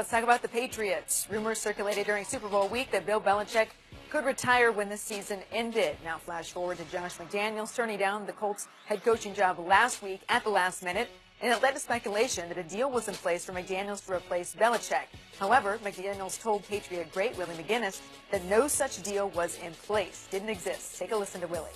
let's talk about the Patriots. Rumors circulated during Super Bowl week that Bill Belichick could retire when the season ended. Now flash forward to Josh McDaniels turning down the Colts head coaching job last week at the last minute, and it led to speculation that a deal was in place for McDaniels to replace Belichick. However, McDaniels told Patriot great Willie Mcginest that no such deal was in place, didn't exist. Take a listen to Willie.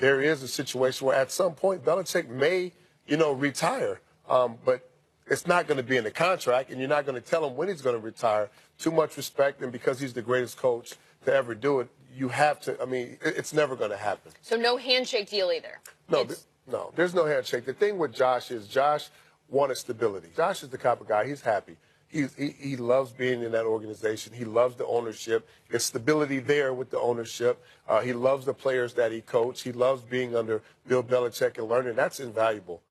There is a situation where at some point Belichick may, retire, but it's not going to be in the contract, and you're not going to tell him when he's going to retire. Too much respect, and because he's the greatest coach to ever do it, you have to. I mean, it's never going to happen. So no handshake deal either. No, no, there's no handshake. The thing with Josh is Josh wanted stability. Josh is the type of guy. He's happy. He loves being in that organization. He loves the ownership. There's stability there with the ownership. He loves the players that he coached. He loves being under Bill Belichick and learning. That's invaluable.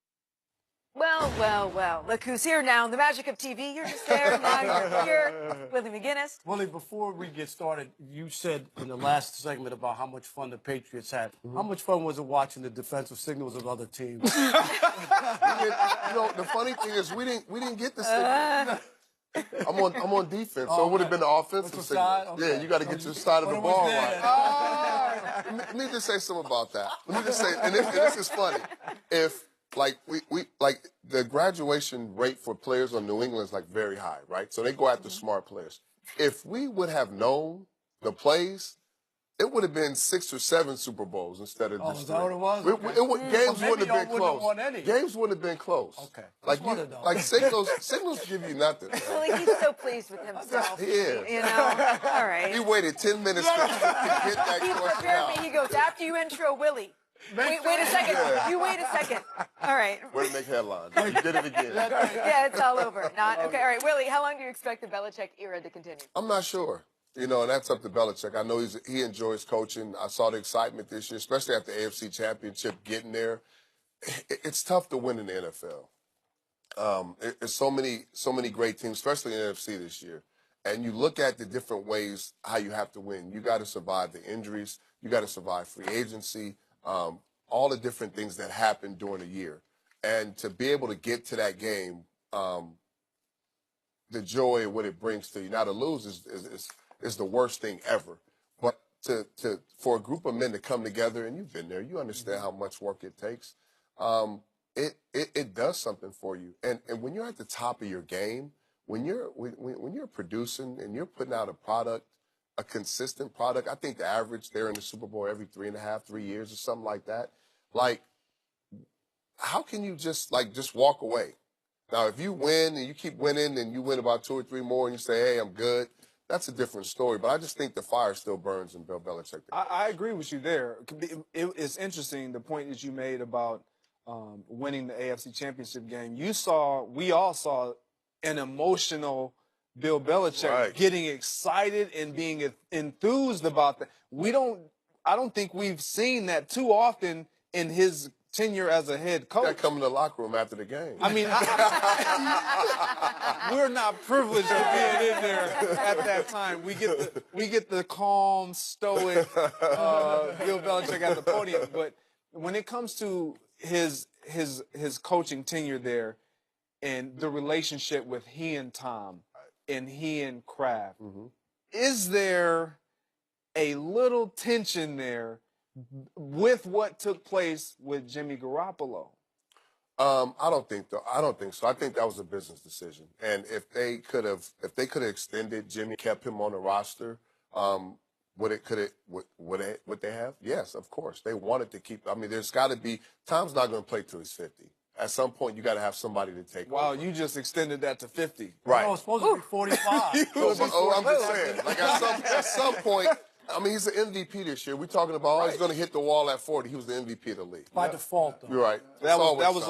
Well. Look who's here now. The magic of TV. You're just there. Now you're here. Willie Mcginest. Willie, before we get started, you said in the last segment about how much fun the Patriots had. How much fun was it watching the defensive signals of other teams? The funny thing is we didn't get the signal. I'm on defense, so it would have been the offensive signal. Okay. Yeah, you got to get your side of the ball right. Let me just say something about that. Let me just say, and this is funny. If the graduation rate for players on New England is very high, right? So they go after smart players. If we would have known the plays, it would have been 6 or 7 Super Bowls instead of just 3. Is that what it was? Games wouldn't have been close. Games wouldn't have been close. Okay. Signals give you nothing. Well, he's so pleased with himself. He is. All right. He waited 10 minutes to get that question out. He goes, after you intro Willie. Wait a second. Yeah. You wait a second. All right. Way to make headlines. You did it again. Yeah, it's all over. Not okay. All right, Willie. How long do you expect the Belichick era to continue? I'm not sure. And that's up to Belichick. I know he enjoys coaching. I saw the excitement this year, especially after the AFC Championship getting there. It's tough to win in the NFL. There's so many great teams, especially in the NFC this year. And you look at the different ways how you have to win. You got to survive the injuries. You got to survive free agency. All the different things that happen during a year. And to be able to get to that game, the joy of what it brings to you. Now, to lose is the worst thing ever. But for a group of men to come together, and you've been there, you understand how much work it takes. It does something for you. And when you're at the top of your game, when you're producing and you're putting out a product, a consistent product. I think the average they're in the Super Bowl every 3 years or something like that. How can you just walk away? Now, if you win and you keep winning and you win about 2 or 3 more and you say, hey, I'm good, that's a different story. But I just think the fire still burns in Bill Belichick. I agree with you there. It's interesting, the point that you made about winning the AFC Championship game. We all saw an emotional Bill Belichick getting excited and being enthused about that. I don't think we've seen that too often in his tenure as a head coach. That come in the locker room after the game. I mean, we're not privileged to being in there at that time. We get the calm, stoic Bill Belichick at the podium. But when it comes to his coaching tenure there and the relationship with he and Tom, and he and Kraft, is there a little tension there with what took place with Jimmy Garoppolo? I don't think so. I think that was a business decision. And if they could have extended Jimmy, kept him on the roster, would they have? Yes, of course. They wanted to keep. I mean, there's got to be. Tom's not going to play till he's 50. At some point, you got to have somebody to take over. Wow, you just extended that to 50. Right. No, it's supposed to be 45. I'm just saying. At some point, I mean, he's the MVP this year. We're talking about, he's going to hit the wall at 40. He was the MVP of the league. By default, though. You're right. That was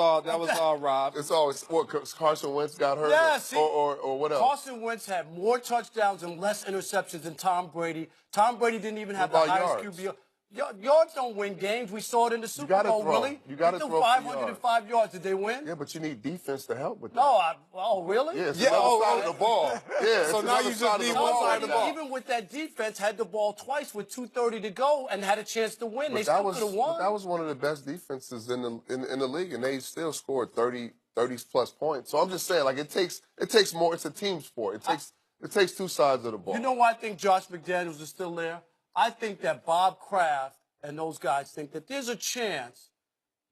all Rob. It's always, Carson Wentz got hurt? Yeah, see, or what else? Carson Wentz had more touchdowns and less interceptions than Tom Brady. Tom Brady didn't even have the highest QB. Yards don't win games. We saw it in the Super Bowl, Willie. You got to throw 505 yards. Did they win? Yeah, but you need defense to help with that. No, really? Yeah, it's the other side of the ball. Yeah, so now you just need one side of the ball. Even with that defense, had the ball twice with 2:30 to go and had a chance to win. They still could have won. That was one of the best defenses in the league, and they still scored 30 30+ points. So I'm just saying, like, it takes more. It's a team sport. It takes two sides of the ball. You know why I think Josh McDaniels is still there? I think that Bob Kraft and those guys think that there's a chance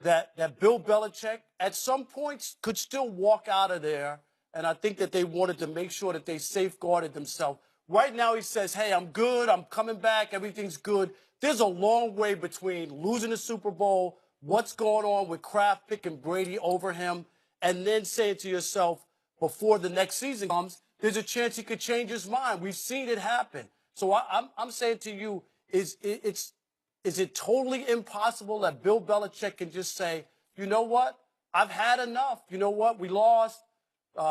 that Bill Belichick at some points could still walk out of there, and I think that they wanted to make sure that they safeguarded themselves. Right now he says, hey, I'm good, I'm coming back, everything's good. There's a long way between losing the Super Bowl, what's going on with Kraft picking Brady over him, and then saying to yourself, before the next season comes, there's a chance he could change his mind. We've seen it happen. So I'm saying to you, is it totally impossible that Bill Belichick can just say, you know what, I've had enough. You know what, we lost.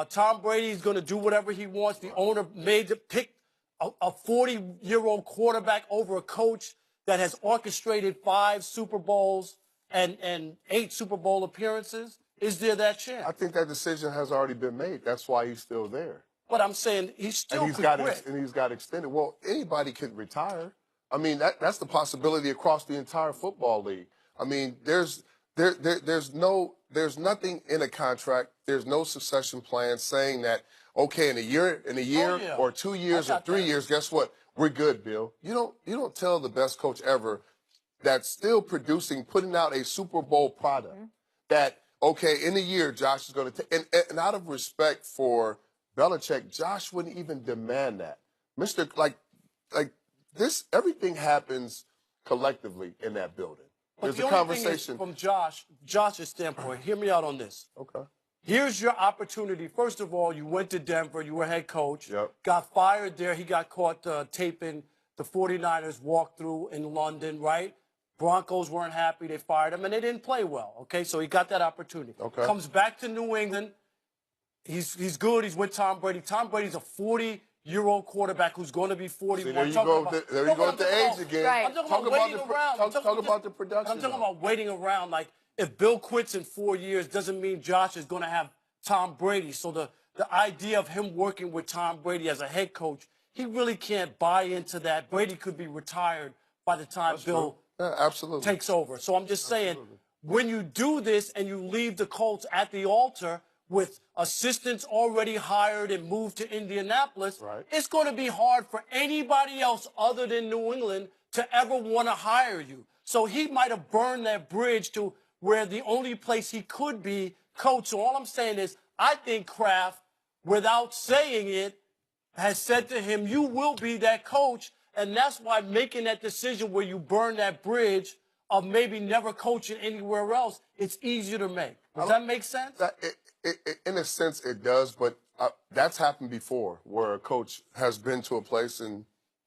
Tom Brady's going to do whatever he wants. The owner made the pick a 40-year-old quarterback over a coach that has orchestrated 5 Super Bowls and 8 Super Bowl appearances. Is there that chance? I think that decision has already been made. That's why he's still there. But I'm saying he still and he's got extended. Well, anybody could retire. I mean, that's the possibility across the entire football league. I mean, there's nothing in a contract. There's no succession plan saying that, okay, in a year or 2 years or 3 years, guess what? We're good, Bill. You don't tell the best coach ever that's still producing, putting out a Super Bowl product that, okay, in a year, Josh is going to take, and out of respect for Belichick, Josh wouldn't even demand that. This, everything happens collectively in that building. There's a conversation. From Josh's standpoint, hear me out on this. Okay. Here's your opportunity. First of all, you went to Denver. You were head coach. Yep. Got fired there. He got caught taping the 49ers walkthrough in London, right? Broncos weren't happy. They fired him, and they didn't play well, okay? So he got that opportunity. Okay. Comes back to New England. He's good. He's with Tom Brady. Tom Brady's a 40-year-old quarterback who's going to be 41. See, there you go with the age again. Right. I'm talking about waiting around. Talk about the production. I'm talking about waiting around. Like, if Bill quits in 4 years, doesn't mean Josh is going to have Tom Brady. So the idea of him working with Tom Brady as a head coach, he really can't buy into that. Brady could be retired by the time Bill takes over. So I'm just saying, when you do this and you leave the Colts at the altar with assistants already hired and moved to Indianapolis, it's going to be hard for anybody else other than New England to ever want to hire you. So he might have burned that bridge to where the only place he could be coach. So all I'm saying is, I think Kraft, without saying it, has said to him, you will be that coach. And that's why making that decision where you burn that bridge of maybe never coaching anywhere else, it's easier to make. Does that make sense? In a sense, it does, but that's happened before, where a coach has been to a place and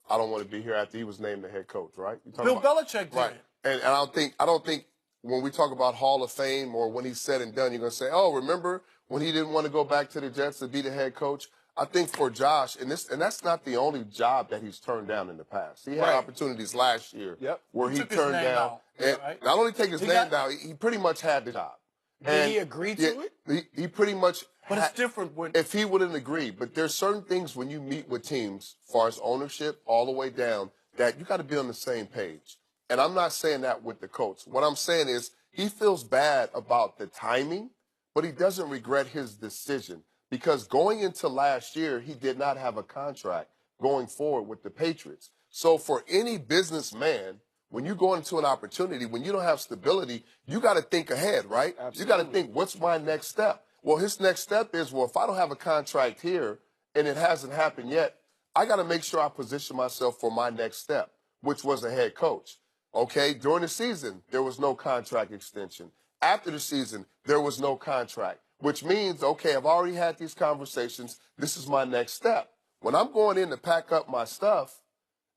I don't want to be here after he was named the head coach, right? Bill Belichick did. Right. And I don't think when we talk about Hall of Fame or when he's said and done, you're going to say, oh, remember when he didn't want to go back to the Jets to be the head coach? I think for Josh, and that's not the only job that he's turned down in the past. He had opportunities last year where he turned down. And not only take his name down, he pretty much had the job. Did he agree to it? He pretty much. But it's different when if he wouldn't agree. But there's certain things when you meet with teams, as far as ownership, all the way down, that you got to be on the same page. And I'm not saying that with the coach. What I'm saying is he feels bad about the timing, but he doesn't regret his decision because going into last year, he did not have a contract going forward with the Patriots. So for any businessman, when you go into an opportunity, when you don't have stability, you got to think ahead, right? Absolutely. You got to think, what's my next step? Well, his next step is, well, if I don't have a contract here and it hasn't happened yet, I got to make sure I position myself for my next step, which was a head coach. Okay, during the season, there was no contract extension. After the season, there was no contract, which means, okay, I've already had these conversations. This is my next step. When I'm going in to pack up my stuff,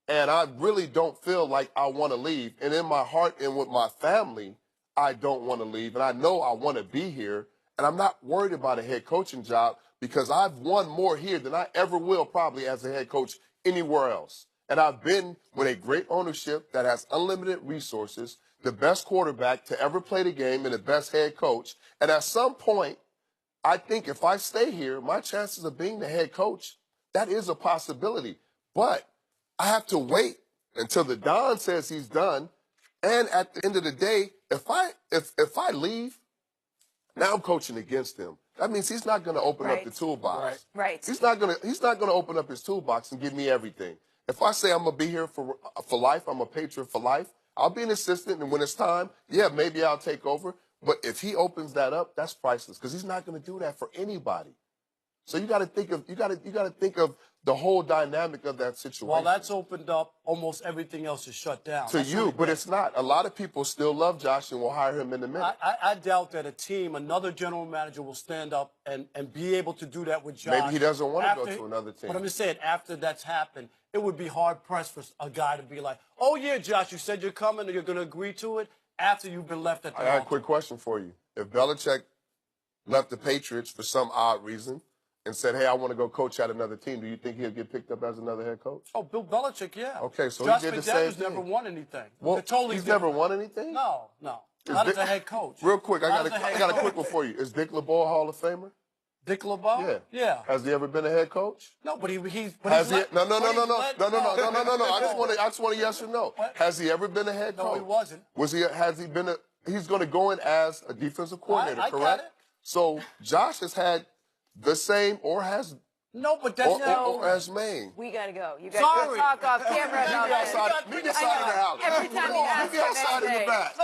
and I really don't feel like I want to leave. And in my heart and with my family, I don't want to leave. And I know I want to be here. And I'm not worried about a head coaching job because I've won more here than I ever will probably as a head coach anywhere else. And I've been with a great ownership that has unlimited resources, the best quarterback to ever play the game, and the best head coach. And at some point, I think if I stay here, my chances of being the head coach, that is a possibility. But I have to wait until the Don says he's done. And at the end of the day, if I leave, now I'm coaching against him. that means he's not going to open up the toolbox. Right. He's not going to open up his toolbox and give me everything. If I say I'm going to be here for life, I'm a Patriot for life, I'll be an assistant, and when it's time, yeah, maybe I'll take over. But if he opens that up, that's priceless because he's not going to do that for anybody. So you got to think of think of the whole dynamic of that situation. Well, that's opened up. Almost everything else is shut down. To you, but it's not. A lot of people still love Josh and will hire him in a minute. I doubt that a team, another general manager, will stand up and be able to do that with Josh. Maybe he doesn't want to go to another team. But I'm just saying, after that's happened, it would be hard-pressed for a guy to be like, oh, yeah, Josh, you said you're coming and you're going to agree to it after you've been left at the I got a quick question for you. If Belichick left the Patriots for some odd reason and said, hey, I want to go coach at another team, do you think he'll get picked up as another head coach? Oh, Bill Belichick, yeah. Okay, so Josh he did the same thing. never won anything. Well, totally he's different. never won anything? No. Not as a head coach. Real quick, I got a quick one for you. Is Dick LeBeau a Hall of Famer? Dick LeBeau? Yeah. Has he ever been a head coach? No, but he's. Has he? No. I just want a yes or no. What? Has he ever been a head coach? No, he wasn't. Has he been he's going to go in as a defensive coordinator, I correct? got it. So Josh has had the same or has. No, but that's or as Maine. We got to go. You guys to talk off camera about that. Meet outside of the house. Every time you ask Meet outside in the back.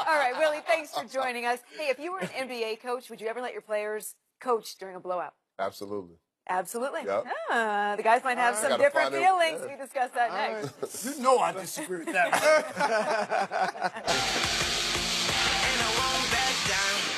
All right, Willie, thanks for joining us. Hey, if you were an NBA coach, would you ever let your players coach during a blowout? Absolutely. Absolutely. Yep. The guys might have some different feelings. We discuss that next. You know I disagree with that. And I won't back down.